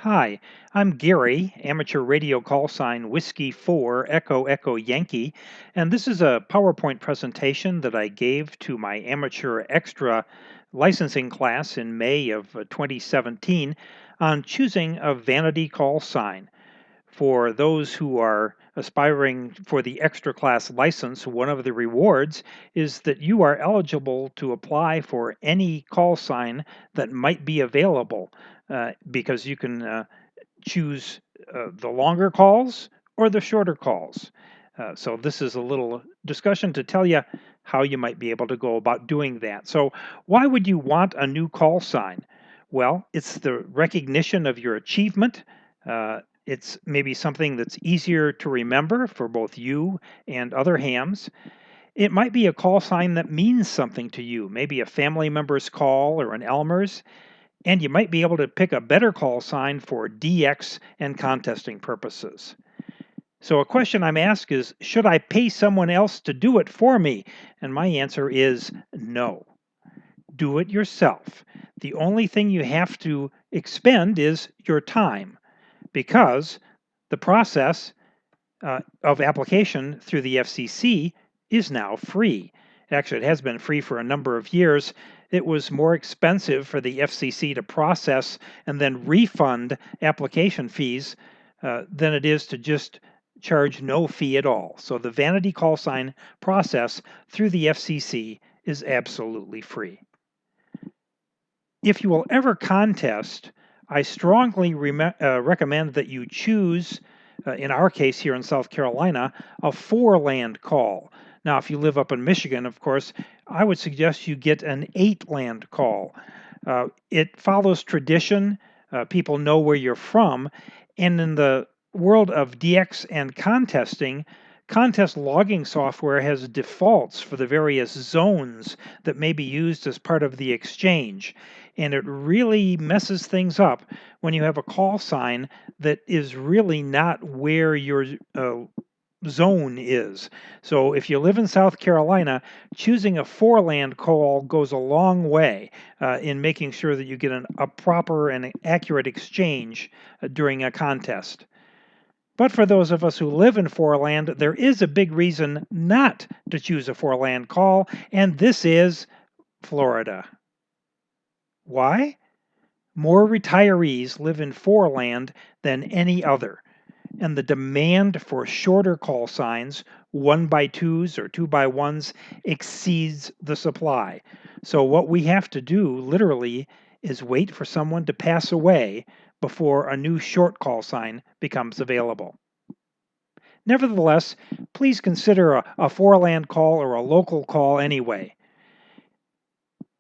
Hi, I'm Gary, amateur radio call sign Whiskey 4 Echo Echo Yankee, and this is a PowerPoint presentation that I gave to my amateur extra licensing class in May of 2017 on choosing a vanity call sign. For those who are aspiring for the extra class license, one of the rewards is that you are eligible to apply for any call sign that might be available because you can choose the longer calls or the shorter calls. So this is a little discussion to tell you how you might be able to go about doing that. So why would you want a new call sign? Well, it's the recognition of your achievement. It's maybe something that's easier to remember for both you and other hams. It might be a call sign that means something to you, maybe a family member's call or an Elmer's, and you might be able to pick a better call sign for DX and contesting purposes. So a question I'm asked is, should I pay someone else to do it for me? And my answer is no. Do it yourself. The only thing you have to expend is your time because the process of application through the FCC is now free. Actually, it has been free for a number of years. It was more expensive for the FCC to process and then refund application fees than it is to just charge no fee at all. So the vanity call sign process through the FCC is absolutely free. If you will ever contest, I strongly recommend that you choose, in our case here in South Carolina, a four-land call. Now, if you live up in Michigan, of course, I would suggest you get an eight-land call. It follows tradition. People know where you're from. And in the world of DX and contesting, contest logging software has defaults for the various zones that may be used as part of the exchange. And it really messes things up when you have a call sign that is really not where your zone is. So if you live in South Carolina, choosing a four-land call goes a long way in making sure that you get a proper and accurate exchange during a contest. But for those of us who live in four-land, there is a big reason not to choose a four-land call, and this is Florida. Why? More retirees live in four-land than any other, and the demand for shorter call signs, 1x2s or 2x1s, exceeds the supply. So what we have to do literally is wait for someone to pass away before a new short call sign becomes available. Nevertheless, please consider a four-land call or a local call anyway.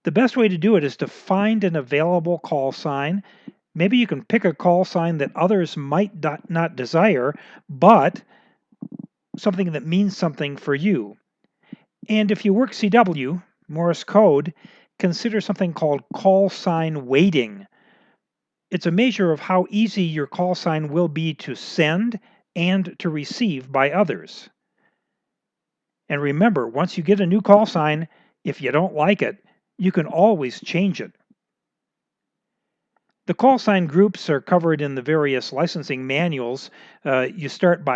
The best way to do it is to find an available call sign. Maybe you can pick a call sign that others might not desire, but something that means something for you. And if you work CW, Morse code, consider something called call sign weighting. It's a measure of how easy your call sign will be to send and to receive by others. And remember, once you get a new call sign, if you don't like it, you can always change it. The call sign groups are covered in the various licensing manuals. You start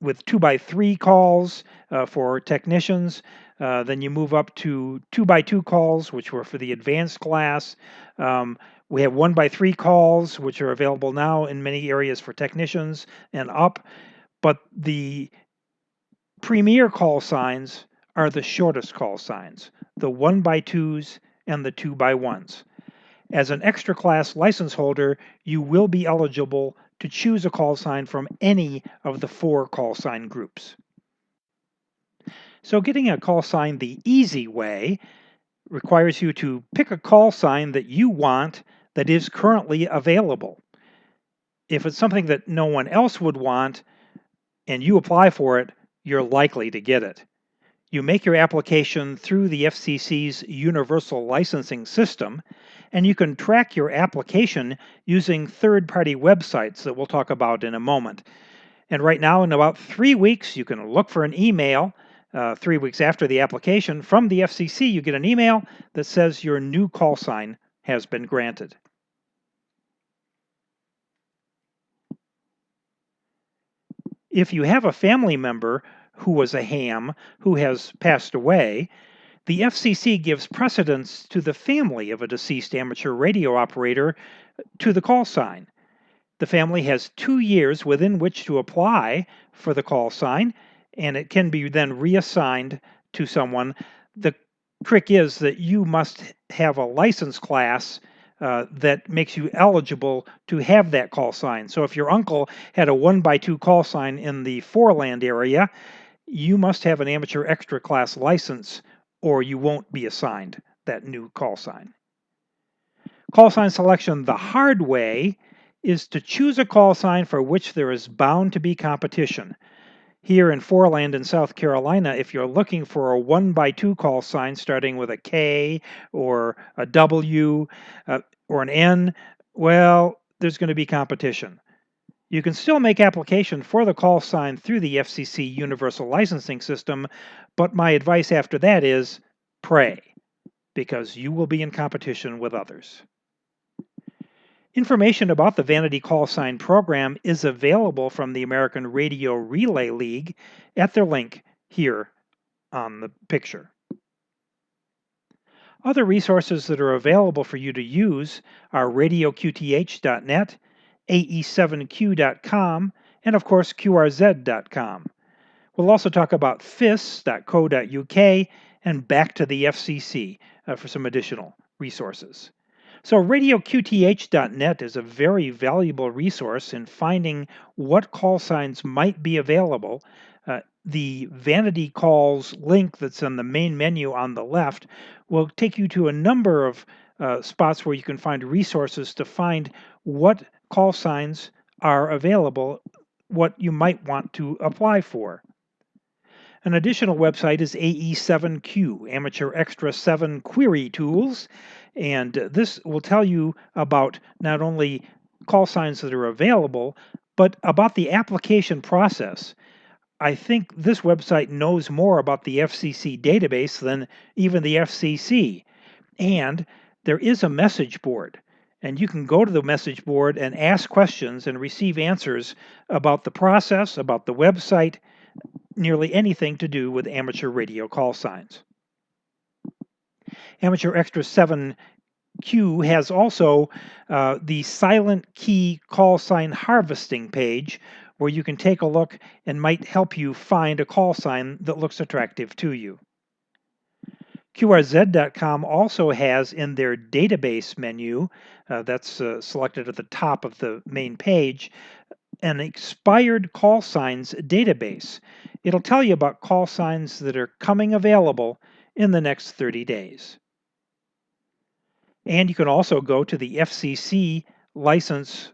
with 2x3 calls for technicians. Then you move up to 2x2 calls, which were for the advanced class. We have 1x3 calls, which are available now in many areas for technicians and up. But the premier call signs are the shortest call signs, the 1x2s and the 2x1s. As an extra class license holder, you will be eligible to choose a call sign from any of the four call sign groups. So getting a call sign the easy way requires you to pick a call sign that you want that is currently available. If it's something that no one else would want and you apply for it, you're likely to get it. You make your application through the FCC's Universal Licensing System, and you can track your application using third-party websites that we'll talk about in a moment. And right now, in about 3 weeks, you can look for an email. 3 weeks after the application from the FCC, you get an email that says your new call sign has been granted. If you have a family member who was a ham who has passed away, the FCC gives precedence to the family of a deceased amateur radio operator to the call sign. The family has 2 years within which to apply for the call sign, and it can be then reassigned to someone. The trick is that you must have a license class that makes you eligible to have that call sign. So if your uncle had a 1x2 call sign in the Foreland area, you must have an amateur extra class license or you won't be assigned that new call sign. Call sign selection the hard way is to choose a call sign for which there is bound to be competition. Here in Foreland in South Carolina, if you're looking for a 1x2 call sign starting with a K or a W or an N, well, there's going to be competition. You can still make application for the call sign through the FCC Universal Licensing System, but my advice after that is pray, because you will be in competition with others. Information about the Vanity Call Sign program is available from the American Radio Relay League at their link here on the picture. Other resources that are available for you to use are radioqth.net, ae7q.com, and of course qrz.com. We'll also talk about fis.co.uk and back to the FCC for some additional resources. So radioqth.net is a very valuable resource in finding what call signs might be available. The Vanity Calls link that's on the main menu on the left will take you to a number of spots where you can find resources to find what call signs are available, what you might want to apply for. An additional website is AE7Q, Amateur Extra 7 Query Tools, and this will tell you about not only call signs that are available, but about the application process. I think this website knows more about the FCC database than even the FCC. And there is a message board, and you can go to the message board and ask questions and receive answers about the process, about the website, nearly anything to do with amateur radio call signs. Amateur Extra 7Q has also the silent key call sign harvesting page where you can take a look and might help you find a call sign that looks attractive to you. QRZ.com also has in their database menu, that's selected at the top of the main page, an expired call signs database. It'll tell you about call signs that are coming available in the next 30 days. And you can also go to the FCC license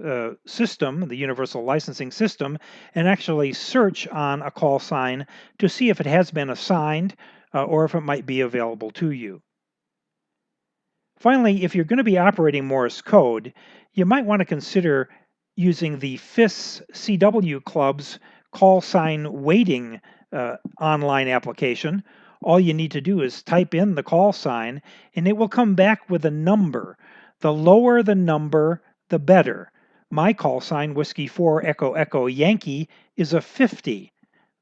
system, the Universal Licensing System, and actually search on a call sign to see if it has been assigned or if it might be available to you. Finally, if you're going to be operating Morse code, you might want to consider using the FIS-CW Club's call sign waiting online application. All you need to do is type in the call sign and it will come back with a number. The lower the number, the better. My call sign, Whiskey 4 Echo Echo Yankee, is a 50.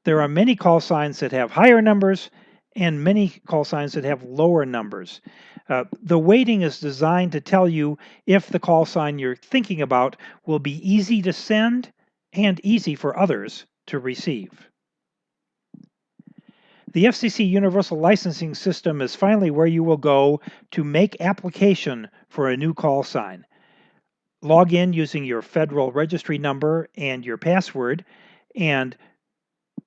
There are many call signs that have higher numbers and many call signs that have lower numbers. The weighting is designed to tell you if the call sign you're thinking about will be easy to send and easy for others to receive. The FCC Universal Licensing System is finally where you will go to make application for a new call sign. Log in using your federal registry number and your password, and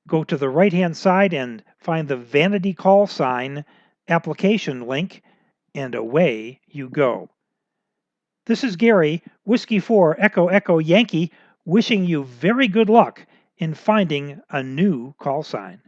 go to the right-hand side and find the Vanity Call Sign application link, and away you go. This is Gary, Whiskey 4 Echo Echo Yankee, wishing you very good luck in finding a new call sign.